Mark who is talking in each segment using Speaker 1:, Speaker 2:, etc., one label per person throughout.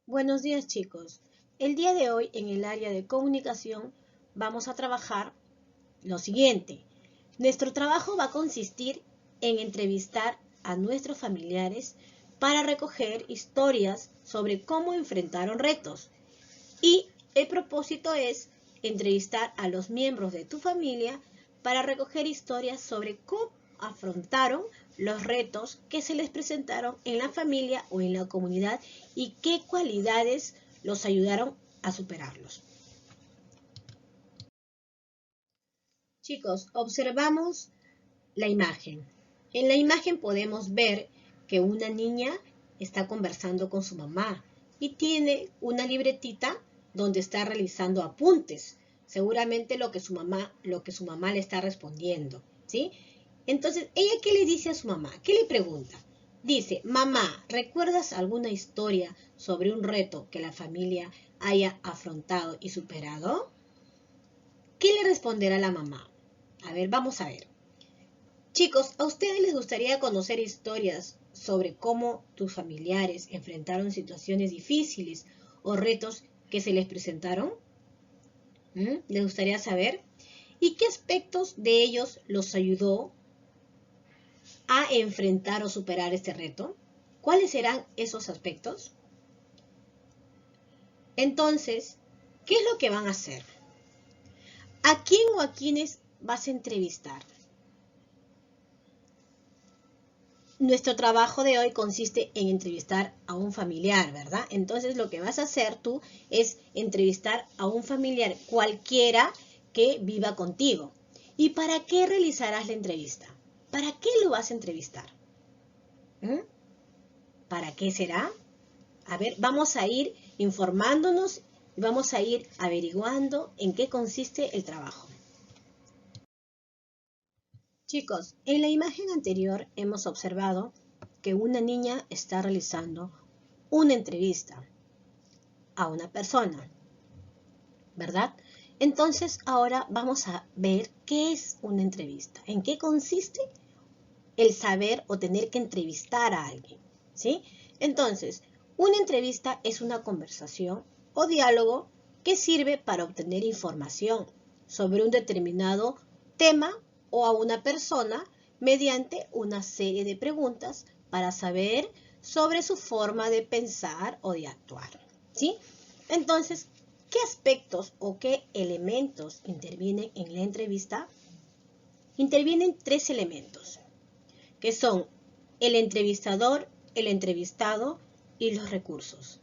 Speaker 1: Buenos días, chicos. El día de hoy en el área de comunicación vamos a trabajar lo siguiente. Nuestro trabajo va a consistir en entrevistar a nuestros familiares para recoger historias sobre cómo enfrentaron retos. Y el propósito es entrevistar a los miembros de tu familia para recoger historias sobre cómo afrontaron los retos que se les presentaron en la familia o en la comunidad y qué cualidades los ayudaron a superarlos. Chicos, observamos la imagen. En la imagen podemos ver que una niña está conversando con su mamá y tiene una libretita donde está realizando apuntes. Seguramente lo que su mamá le está respondiendo, ¿sí? Entonces, ¿ella qué le dice a su mamá? ¿Qué le pregunta? Dice, mamá, ¿recuerdas alguna historia sobre un reto que la familia haya afrontado y superado? ¿Qué le responderá la mamá? A ver, vamos a ver. Chicos, ¿a ustedes les gustaría conocer historias sobre cómo tus familiares enfrentaron situaciones difíciles o retos que se les presentaron? ¿Les gustaría saber? ¿Y qué aspectos de ellos los ayudó a enfrentar o superar este reto? ¿Cuáles serán esos aspectos? Entonces, ¿qué es lo que van a hacer? ¿A quién o a quiénes vas a entrevistar? Nuestro trabajo de hoy consiste en entrevistar a un familiar, ¿verdad? Entonces lo que vas a hacer tú es entrevistar a un familiar cualquiera que viva contigo. ¿Y para qué realizarás la entrevista? ¿Para qué lo vas a entrevistar? ¿Para qué será? A ver, vamos a ir informándonos y vamos a ir averiguando en qué consiste el trabajo. Chicos, en la imagen anterior hemos observado que una niña está realizando una entrevista a una persona, ¿verdad? Entonces ahora vamos a ver qué es una entrevista, en qué consiste el saber o tener que entrevistar a alguien, ¿sí? Entonces, una entrevista es una conversación o diálogo que sirve para obtener información sobre un determinado tema o a una persona mediante una serie de preguntas para saber sobre su forma de pensar o de actuar, ¿sí? Entonces, ¿qué aspectos o qué elementos intervienen en la entrevista? Intervienen 3 elementos, que son el entrevistador, el entrevistado y los recursos.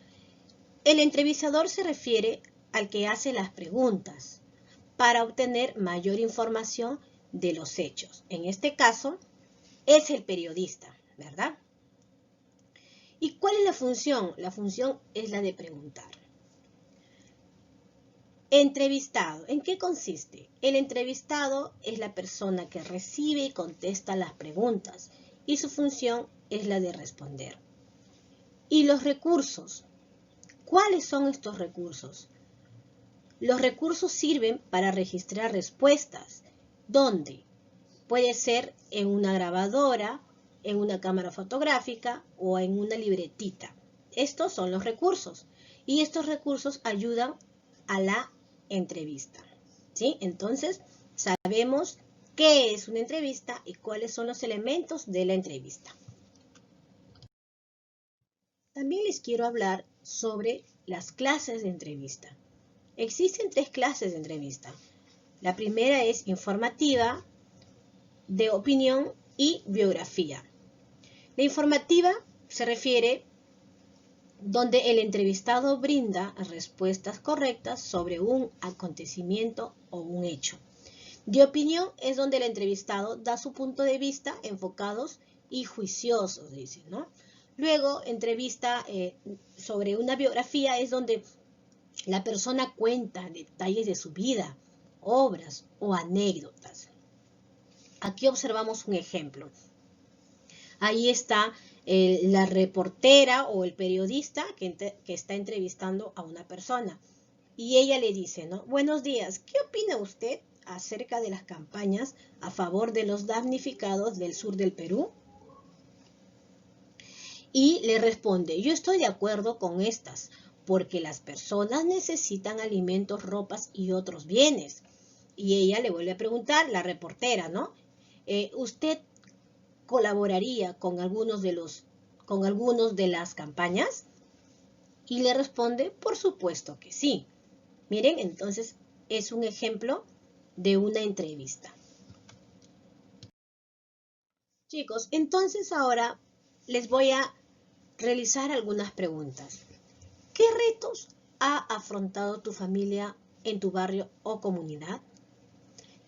Speaker 1: El entrevistador se refiere al que hace las preguntas para obtener mayor información de los hechos. En este caso, es el periodista, ¿verdad? ¿Y cuál es la función? La función es la de preguntar. Entrevistado. ¿En qué consiste? El entrevistado es la persona que recibe y contesta las preguntas y su función es la de responder. ¿Y los recursos? ¿Cuáles son estos recursos? Los recursos sirven para registrar respuestas. ¿Dónde? Puede ser en una grabadora, en una cámara fotográfica o en una libretita. Estos son los recursos y estos recursos ayudan a la entrevista, ¿sí? Entonces, sabemos qué es una entrevista y cuáles son los elementos de la entrevista. También les quiero hablar sobre las clases de entrevista. Existen 3 clases de entrevista. La primera es informativa, de opinión y biografía. La informativa se refiere donde el entrevistado brinda respuestas correctas sobre un acontecimiento o un hecho. De opinión es donde el entrevistado da su punto de vista enfocados y juiciosos, dice, ¿no? Luego, entrevista sobre una biografía es donde la persona cuenta detalles de su vida, obras o anécdotas. Aquí observamos un ejemplo. Ahí está la reportera o el periodista que está entrevistando a una persona. Y ella le dice, ¿no? Buenos días, ¿qué opina usted acerca de las campañas a favor de los damnificados del sur del Perú? Y le responde, yo estoy de acuerdo con estas, porque las personas necesitan alimentos, ropas y otros bienes. Y ella le vuelve a preguntar, la reportera, ¿no? ¿Usted colaboraría con algunos de las campañas? Y le responde, por supuesto que sí. Miren, entonces es un ejemplo de una entrevista. Chicos, entonces ahora les voy a realizar algunas preguntas. ¿Qué retos ha afrontado tu familia en tu barrio o comunidad?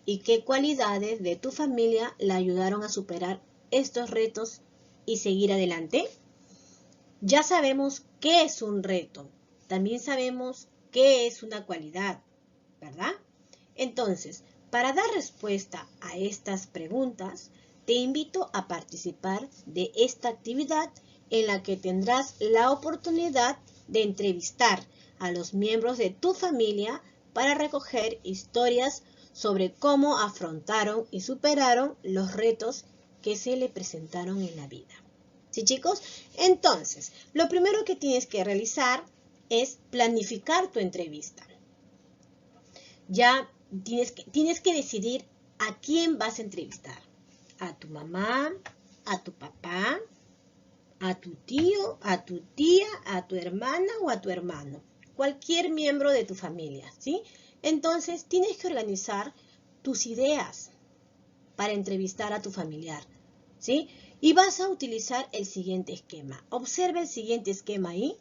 Speaker 1: ¿Y qué cualidades de tu familia la ayudaron a superar estos retos y seguir adelante? Ya sabemos qué es un reto, también sabemos qué es una cualidad, ¿verdad? Entonces, para dar respuesta a estas preguntas, te invito a participar de esta actividad en la que tendrás la oportunidad de entrevistar a los miembros de tu familia para recoger historias sobre cómo afrontaron y superaron los retos que se le presentaron en la vida. ¿Sí, chicos? Entonces, lo primero que tienes que realizar es planificar tu entrevista. Ya tienes que decidir a quién vas a entrevistar. A tu mamá, a tu papá, a tu tío, a tu tía, a tu hermana o a tu hermano. Cualquier miembro de tu familia, ¿sí? Entonces, tienes que organizar tus ideas para entrevistar a tu familiar, ¿sí? Y vas a utilizar el siguiente esquema. Observa el siguiente esquema ahí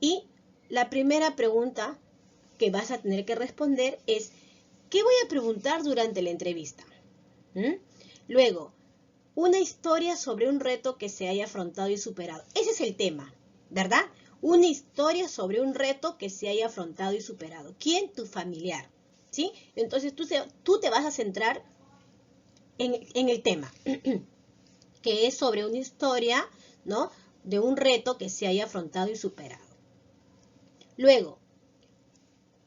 Speaker 1: y la primera pregunta que vas a tener que responder es ¿qué voy a preguntar durante la entrevista? Luego, una historia sobre un reto que se haya afrontado y superado. Ese es el tema, ¿verdad? Una historia sobre un reto que se haya afrontado y superado. ¿Quién? Tu familiar, ¿sí? Entonces tú te vas a centrar en el tema, que es sobre una historia, ¿no? De un reto que se haya afrontado y superado. Luego,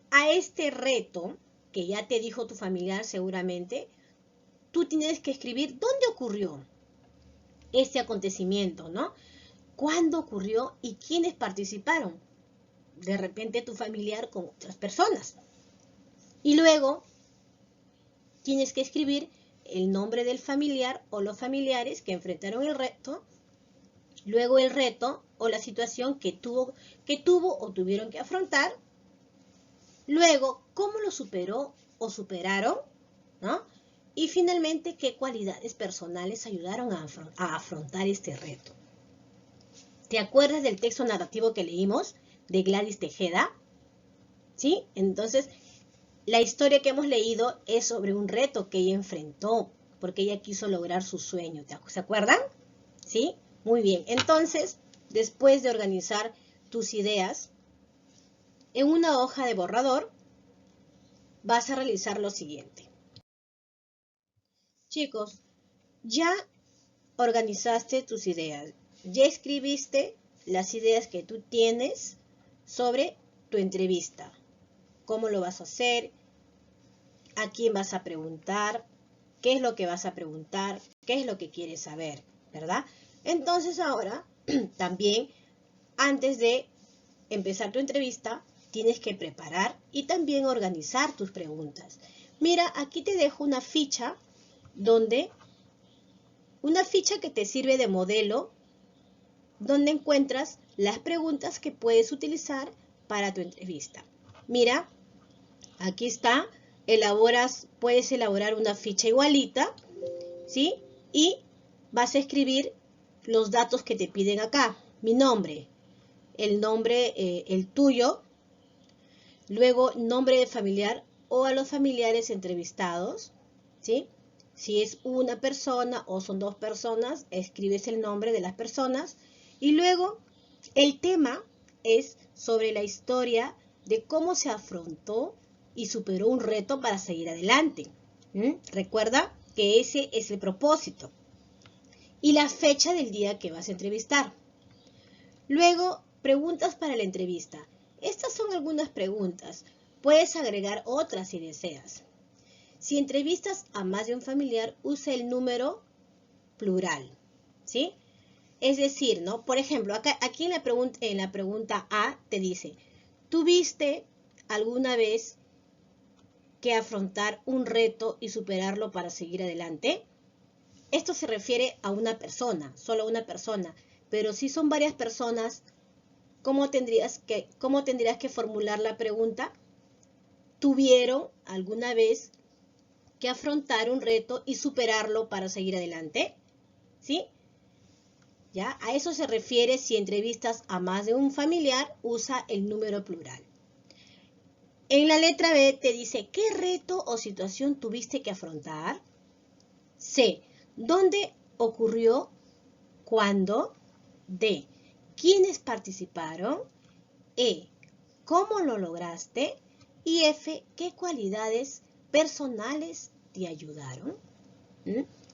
Speaker 1: a este reto, que ya te dijo tu familiar seguramente, tú tienes que escribir dónde ocurrió este acontecimiento, ¿no? ¿Cuándo ocurrió y quiénes participaron? De repente tu familiar con otras personas. Y luego tienes que escribir el nombre del familiar o los familiares que enfrentaron el reto, luego el reto o la situación que tuvo o tuvieron que afrontar, luego cómo lo superó o superaron, ¿no? Y finalmente qué cualidades personales ayudaron a afrontar este reto. ¿Te acuerdas del texto narrativo que leímos de Gladys Tejeda? ¿Sí? Entonces, la historia que hemos leído es sobre un reto que ella enfrentó, porque ella quiso lograr su sueño. ¿Se acuerdan? ¿Sí? Muy bien. Entonces, después de organizar tus ideas, en una hoja de borrador, vas a realizar lo siguiente. Chicos, ya organizaste tus ideas. Ya escribiste las ideas que tú tienes sobre tu entrevista. ¿Cómo lo vas a hacer? ¿A quién vas a preguntar? ¿Qué es lo que vas a preguntar? ¿Qué es lo que quieres saber? ¿Verdad? Entonces ahora, también, antes de empezar tu entrevista, tienes que preparar y también organizar tus preguntas. Mira, aquí te dejo una ficha que te sirve de modelo, donde encuentras las preguntas que puedes utilizar para tu entrevista. Mira, aquí está, puedes elaborar una ficha igualita, ¿sí? Y vas a escribir los datos que te piden acá. Mi nombre, el tuyo, luego nombre de familiar o a los familiares entrevistados, ¿sí? Si es una persona o son dos personas, escribes el nombre de las personas y luego el tema es sobre la historia de cómo se afrontó y superó un reto para seguir adelante. Recuerda que ese es el propósito y la fecha del día que vas a entrevistar. Luego, preguntas para la entrevista. Estas son algunas preguntas. Puedes agregar otras si deseas. Si entrevistas a más de un familiar, usa el número plural, ¿sí? Es decir, ¿no? Por ejemplo, aquí en la pregunta A te dice, ¿Tuviste alguna vez que afrontar un reto y superarlo para seguir adelante? Esto se refiere a una persona, solo a una persona, pero si son varias personas, ¿cómo tendrías que formular la pregunta? ¿Tuvieron alguna vez que afrontar un reto y superarlo para seguir adelante? ¿Sí? ¿Ya? A eso se refiere si entrevistas a más de un familiar, usa el número plural. En la letra B te dice, ¿qué reto o situación tuviste que afrontar? C, ¿dónde ocurrió? ¿Cuándo? D, ¿quiénes participaron? E, ¿cómo lo lograste? Y F, ¿qué cualidades personales te ayudaron?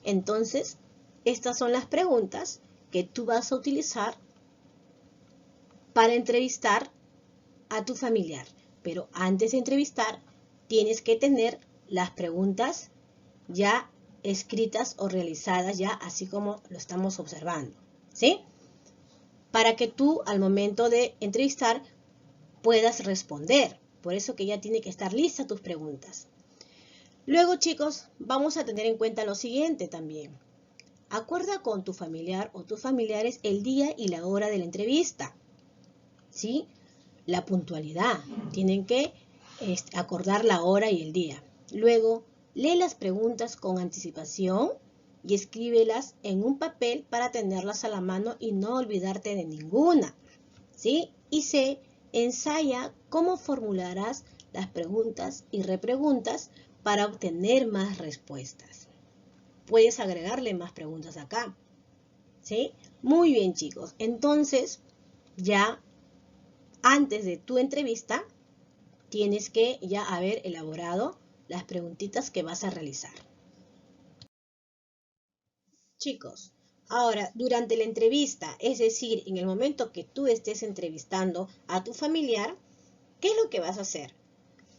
Speaker 1: Entonces, estas son las preguntas que tú vas a utilizar para entrevistar a tu familiar. Pero antes de entrevistar, tienes que tener las preguntas ya escritas o realizadas ya así como lo estamos observando, ¿sí? Para que tú al momento de entrevistar puedas responder. Por eso que ya tiene que estar lista tus preguntas. Luego, chicos, vamos a tener en cuenta lo siguiente también. Acuerda con tu familiar o tus familiares el día y la hora de la entrevista, ¿sí? La puntualidad. Tienen que acordar la hora y el día. Luego, lee las preguntas con anticipación y escríbelas en un papel para tenerlas a la mano y no olvidarte de ninguna, ¿sí? Y C, ensaya cómo formularás las preguntas y repreguntas para obtener más respuestas. Puedes agregarle más preguntas acá, ¿sí? Muy bien, chicos. Entonces, ya antes de tu entrevista, tienes que ya haber elaborado las preguntitas que vas a realizar. Chicos, ahora, durante la entrevista, es decir, en el momento que tú estés entrevistando a tu familiar, ¿qué es lo que vas a hacer?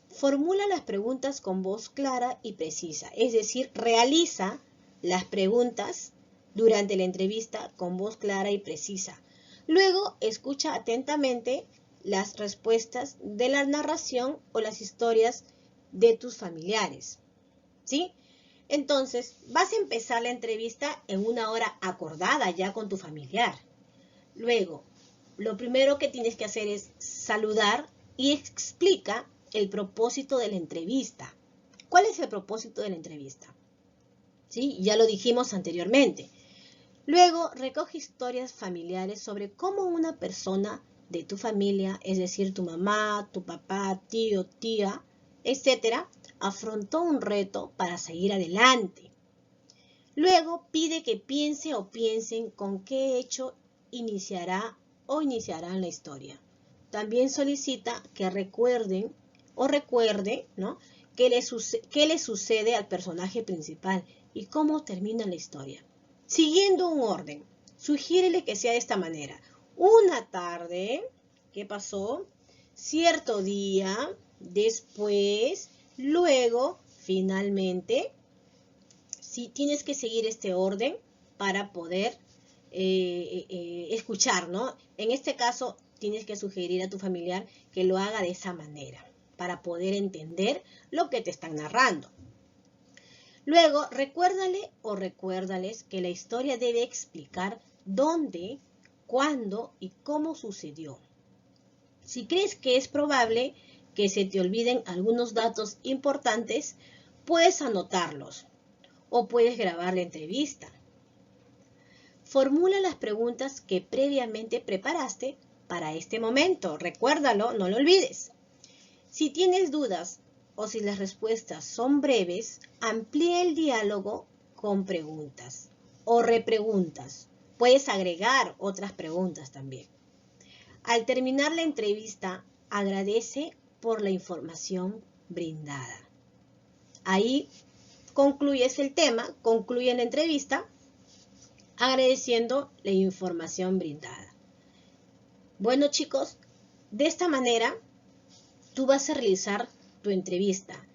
Speaker 1: Formula las preguntas con voz clara y precisa, es decir, realiza las preguntas durante la entrevista con voz clara y precisa. Luego, escucha atentamente las respuestas de la narración o las historias de tus familiares, ¿sí? Entonces, vas a empezar la entrevista en una hora acordada ya con tu familiar. Luego, lo primero que tienes que hacer es saludar y explica el propósito de la entrevista. ¿Cuál es el propósito de la entrevista? ¿Sí? Ya lo dijimos anteriormente. Luego, recoge historias familiares sobre cómo una persona de tu familia, es decir, tu mamá, tu papá, tío, tía, etcétera, afrontó un reto para seguir adelante. Luego, pide que piense o piensen con qué hecho iniciará o iniciarán la historia. También solicita que recuerden o recuerde, ¿no?, qué le sucede al personaje principal y cómo termina la historia. Siguiendo un orden, sugiérele que sea de esta manera. Una tarde, ¿qué pasó? Cierto día, después, luego, finalmente. Sí, tienes que seguir este orden para poder escuchar, ¿no? En este caso, tienes que sugerir a tu familiar que lo haga de esa manera para poder entender lo que te están narrando. Luego, recuérdale o recuérdales que la historia debe explicar dónde, cuándo y cómo sucedió. Si crees que es probable que se te olviden algunos datos importantes, puedes anotarlos o puedes grabar la entrevista. Formula las preguntas que previamente preparaste para este momento. Recuérdalo, no lo olvides. Si tienes dudas o si las respuestas son breves, amplía el diálogo con preguntas o repreguntas. Puedes agregar otras preguntas también. Al terminar la entrevista, agradece por la información brindada. Ahí concluyes el tema, concluye la entrevista, agradeciendo la información brindada. Bueno, chicos, de esta manera tú vas a realizar tu entrevista.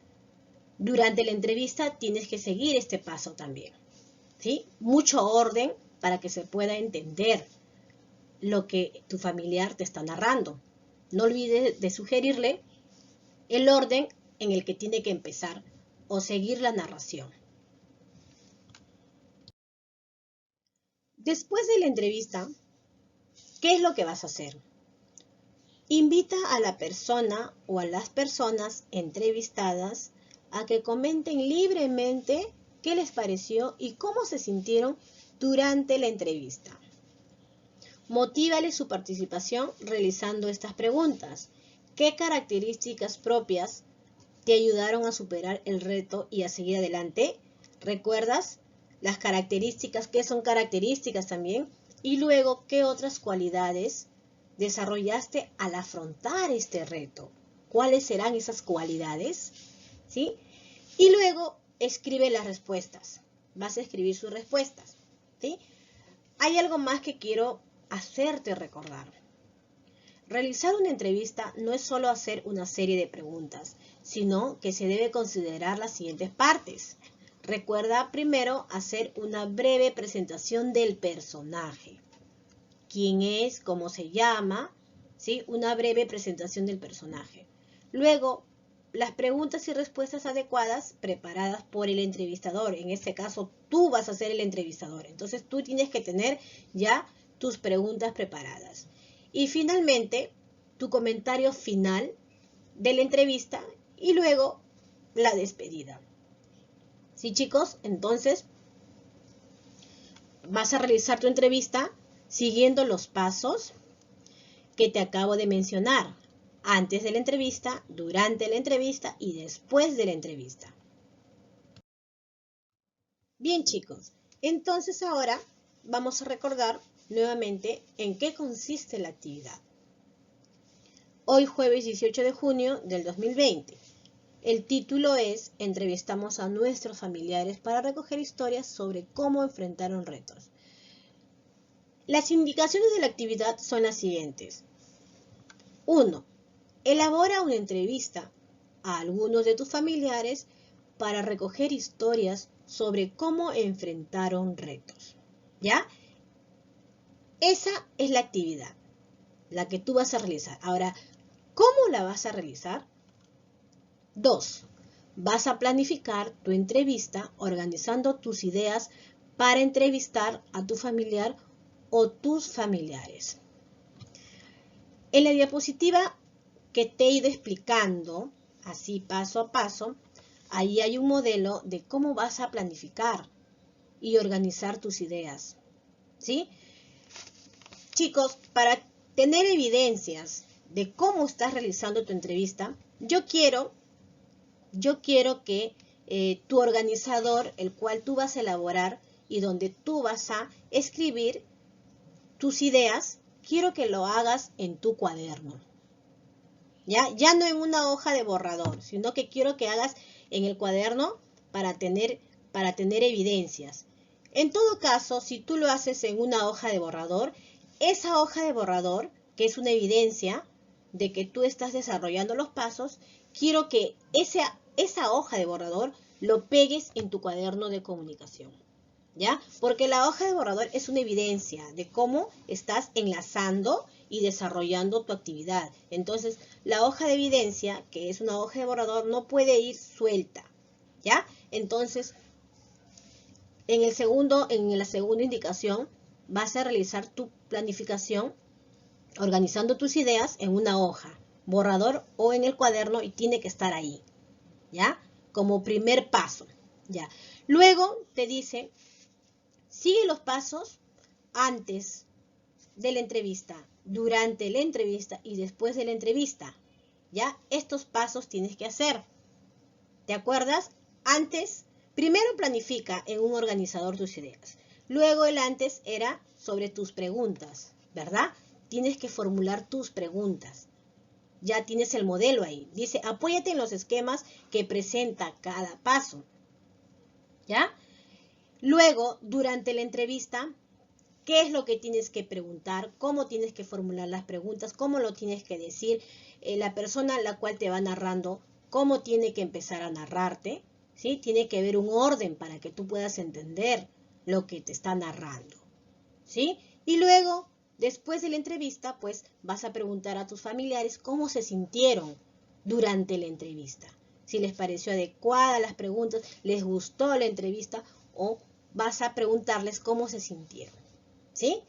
Speaker 1: Durante la entrevista tienes que seguir este paso también, ¿sí? Mucho orden para que se pueda entender lo que tu familiar te está narrando. No olvides de sugerirle el orden en el que tiene que empezar o seguir la narración. Después de la entrevista, ¿qué es lo que vas a hacer? Invita a la persona o a las personas entrevistadas a que comenten libremente qué les pareció y cómo se sintieron durante la entrevista. Motívale su participación realizando estas preguntas. ¿Qué características propias te ayudaron a superar el reto y a seguir adelante? ¿Recuerdas las características? ¿Qué son características también? Y luego, ¿qué otras cualidades desarrollaste al afrontar este reto? ¿Cuáles serán esas cualidades? ¿Sí? Y luego, escribe las respuestas. Vas a escribir sus respuestas. ¿Sí? Hay algo más que quiero hacerte recordar. Realizar una entrevista no es solo hacer una serie de preguntas, sino que se debe considerar las siguientes partes. Recuerda primero hacer una breve presentación del personaje. ¿Quién es? ¿Cómo se llama? ¿Sí? Una breve presentación del personaje. Luego, las preguntas y respuestas adecuadas preparadas por el entrevistador. En este caso, tú vas a ser el entrevistador. Entonces, tú tienes que tener ya tus preguntas preparadas. Y finalmente, tu comentario final de la entrevista y luego la despedida. ¿Sí, chicos? Entonces, vas a realizar tu entrevista siguiendo los pasos que te acabo de mencionar. Antes de la entrevista, durante la entrevista y después de la entrevista. Bien, chicos, entonces ahora vamos a recordar nuevamente en qué consiste la actividad. Hoy jueves 18 de junio del 2020. El título es Entrevistamos a nuestros familiares para recoger historias sobre cómo enfrentaron retos. Las indicaciones de la actividad son las siguientes. 1. Elabora una entrevista a algunos de tus familiares para recoger historias sobre cómo enfrentaron retos. ¿Ya? Esa es la actividad, la que tú vas a realizar. Ahora, ¿cómo la vas a realizar? 2. Vas a planificar tu entrevista organizando tus ideas para entrevistar a tu familiar o tus familiares. En la diapositiva que te he ido explicando, así paso a paso, ahí hay un modelo de cómo vas a planificar y organizar tus ideas. ¿Sí? Chicos, para tener evidencias de cómo estás realizando tu entrevista, yo quiero que tu organizador, el cual tú vas a elaborar y donde tú vas a escribir tus ideas, quiero que lo hagas en tu cuaderno. Ya no en una hoja de borrador, sino que quiero que hagas en el cuaderno para tener evidencias. En todo caso, si tú lo haces en una hoja de borrador, esa hoja de borrador, que es una evidencia de que tú estás desarrollando los pasos, quiero que esa hoja de borrador lo pegues en tu cuaderno de comunicación. ¿Ya? Porque la hoja de borrador es una evidencia de cómo estás enlazando y desarrollando tu actividad. Entonces, la hoja de evidencia, que es una hoja de borrador, no puede ir suelta. ¿Ya? Entonces, en la segunda indicación, vas a realizar tu planificación organizando tus ideas en una hoja, borrador o en el cuaderno y tiene que estar ahí. ¿Ya? Como primer paso. ¿Ya? Luego te dice, sigue los pasos antes de la entrevista, durante la entrevista y después de la entrevista. ¿Ya? Estos pasos tienes que hacer. ¿Te acuerdas? Antes, primero planifica en un organizador tus ideas. Luego el antes era sobre tus preguntas, ¿verdad? Tienes que formular tus preguntas. Ya tienes el modelo ahí. Dice, apóyate en los esquemas que presenta cada paso. ¿Ya? Luego, durante la entrevista, ¿qué es lo que tienes que preguntar? ¿Cómo tienes que formular las preguntas? ¿Cómo lo tienes que decir? La persona a la cual te va narrando, ¿cómo tiene que empezar a narrarte? ¿Sí? Tiene que haber un orden para que tú puedas entender lo que te está narrando. ¿Sí? Y luego Después de la entrevista, pues vas a preguntar a tus familiares cómo se sintieron durante la entrevista. Si les pareció adecuada las preguntas, les gustó la entrevista o vas a preguntarles cómo se sintieron. ¿Sí?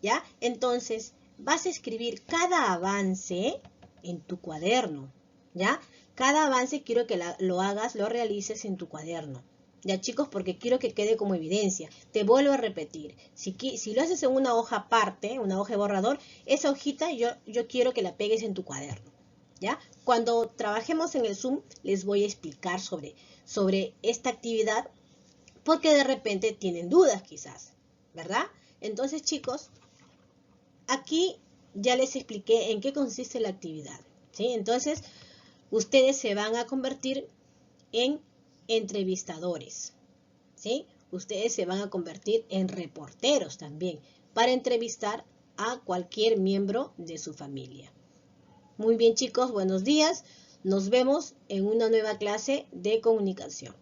Speaker 1: ¿Ya? Entonces, vas a escribir cada avance en tu cuaderno. ¿Ya? Cada avance quiero que lo realices en tu cuaderno. Ya, chicos, porque quiero que quede como evidencia. Te vuelvo a repetir. Si lo haces en una hoja aparte, una hoja de borrador, esa hojita yo quiero que la pegues en tu cuaderno. ¿Ya? Cuando trabajemos en el Zoom, les voy a explicar sobre esta actividad, porque de repente tienen dudas quizás, ¿verdad? Entonces, chicos, aquí ya les expliqué en qué consiste la actividad, ¿sí? Entonces, ustedes se van a convertir en entrevistadores, ¿sí? Ustedes se van a convertir en reporteros también para entrevistar a cualquier miembro de su familia. Muy bien, chicos, buenos días. Nos vemos en una nueva clase de comunicación.